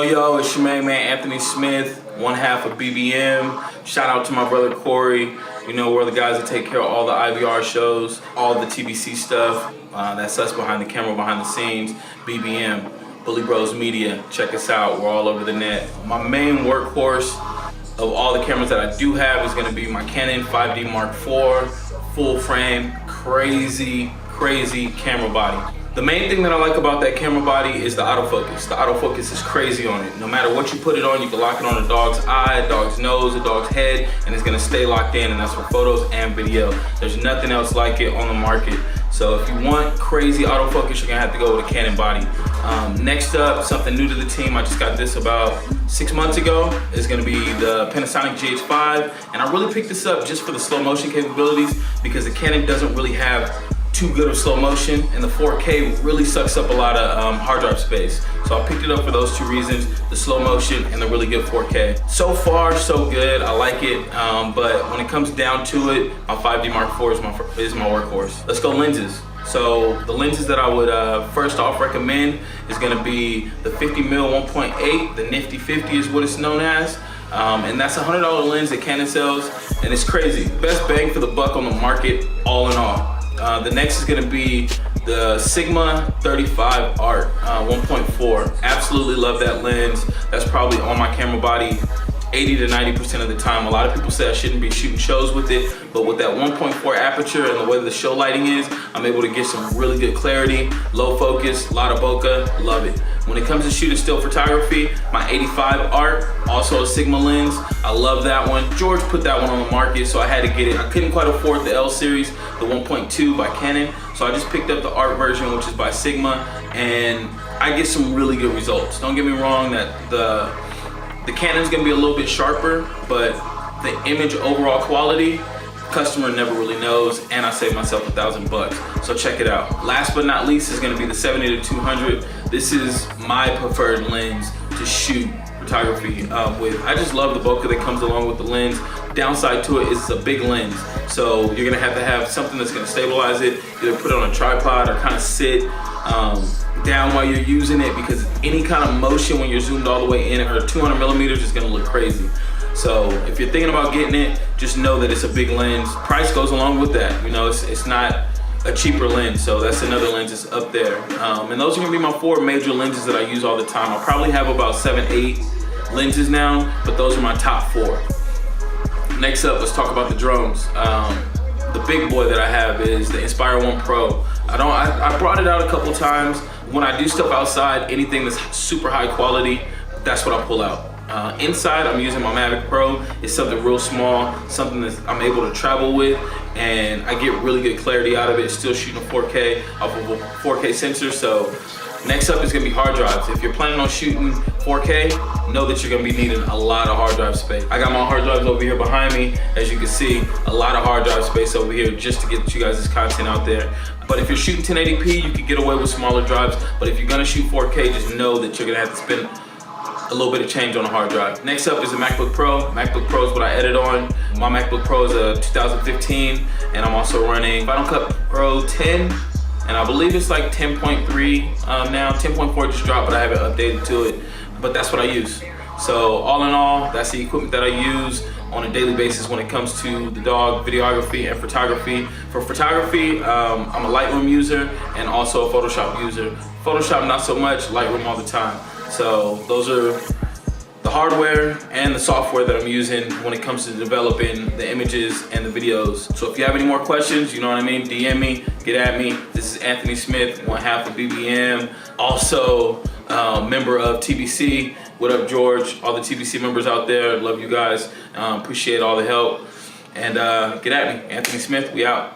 Yo, it's your main man, Anthony Smith, one half of BBM. Shout out to my brother Corey. You know, we're the guys that take care of all the IVR shows, all the TBC stuff. That's us behind the camera, behind the scenes. BBM, Bully Bros Media. Check us out. We're all over the net. My main workhorse of all the cameras that I do have is going to be my Canon 5D Mark IV, full frame, crazy camera body. The main thing that I like about that camera body is the autofocus. The autofocus is crazy on it. No matter what you put it on, you can lock it on a dog's eye, a dog's nose, a dog's head, and it's gonna stay locked in, and that's for photos and video. There's nothing else like it on the market. So if you want crazy autofocus, you're gonna have to go with a Canon body. Next up, something new to the team, I just got this about 6 months ago, is gonna be the Panasonic JSV, and I really picked this up just for the slow motion capabilities because the Canon doesn't really have too good of slow motion, and the 4K really sucks up a lot of hard drive space. So I picked it up for those two reasons, the slow motion and the really good 4K. So far, so good, I like it, but when it comes down to it, my 5D Mark IV is my workhorse. Let's go lenses. So the lenses that I would first off recommend is gonna be the 50mm 1.8, the Nifty 50 is what it's known as. And that's a $100 lens that Canon sells, and it's crazy. Best bang for the buck on the market, all in all. The next is gonna be the Sigma 35 Art 1.4. Absolutely love that lens. That's probably on my camera body 80 to 90% of the time. A lot of people say I shouldn't be shooting shows with it, but with that 1.4 aperture and the way the show lighting is, I'm able to get some really good clarity, low focus, a lot of bokeh, love it. When it comes to shooting still photography, my 85 Art, also a Sigma lens, I love that one. George put that one on the market, so I had to get it. I couldn't quite afford the L series, the 1.2 by Canon, so I just picked up the Art version, which is by Sigma, and I get some really good results. Don't get me wrong, that the Canon's gonna be a little bit sharper, but the image overall quality, customer never really knows, and I saved myself $1,000. So check it out. Last but not least is gonna be the 70-200. This is my preferred lens to shoot photography with. I just love the bokeh that comes along with the lens. Downside to it is it's a big lens, so you're gonna have to have something that's gonna stabilize it, either put it on a tripod or kind of sit down while you're using it, because any kind of motion when you're zoomed all the way in or 200mm is gonna look crazy. So if you're thinking about getting it, just know that it's a big lens. Price goes along with that. You know, it's not a cheaper lens, so that's another lens that's up there. And those are gonna be my 4 major lenses that I use all the time. I probably have about 7, 8 lenses now, but those are my top 4. Next up, let's talk about the drones. The big boy that I have is the Inspire 1 Pro. I brought it out a couple times. When I do stuff outside, anything that's super high quality, that's what I pull out. Inside, I'm using my Mavic Pro. It's something real small, something that I'm able to travel with, and I get really good clarity out of it. It's still shooting a 4K off of a 4K sensor. So next up is gonna be hard drives. If you're planning on shooting 4K, know that you're gonna be needing a lot of hard drive space. I got my hard drives over here behind me. As you can see, a lot of hard drive space over here just to get you guys' content out there. But if you're shooting 1080p, you can get away with smaller drives. But if you're gonna shoot 4K, just know that you're gonna have to spend a little bit of change on a hard drive. Next up is the MacBook Pro. MacBook Pro is what I edit on. My MacBook Pro is a 2015, and I'm also running Final Cut Pro 10, and I believe it's like 10.3 now. 10.4 just dropped, but I haven't updated to it. But that's what I use. So all in all, that's the equipment that I use on a daily basis when it comes to the dog videography and photography. For photography, I'm a Lightroom user and also a Photoshop user. Photoshop not so much, Lightroom all the time. So those are the hardware and the software that I'm using when it comes to developing the images and the videos. So if you have any more questions, you know what I mean, DM me, get at me. This is Anthony Smith, one half of BBM, also member of TBC. What up, George? All the TBC members out there, love you guys. Appreciate all the help. And get at me, Anthony Smith, we out.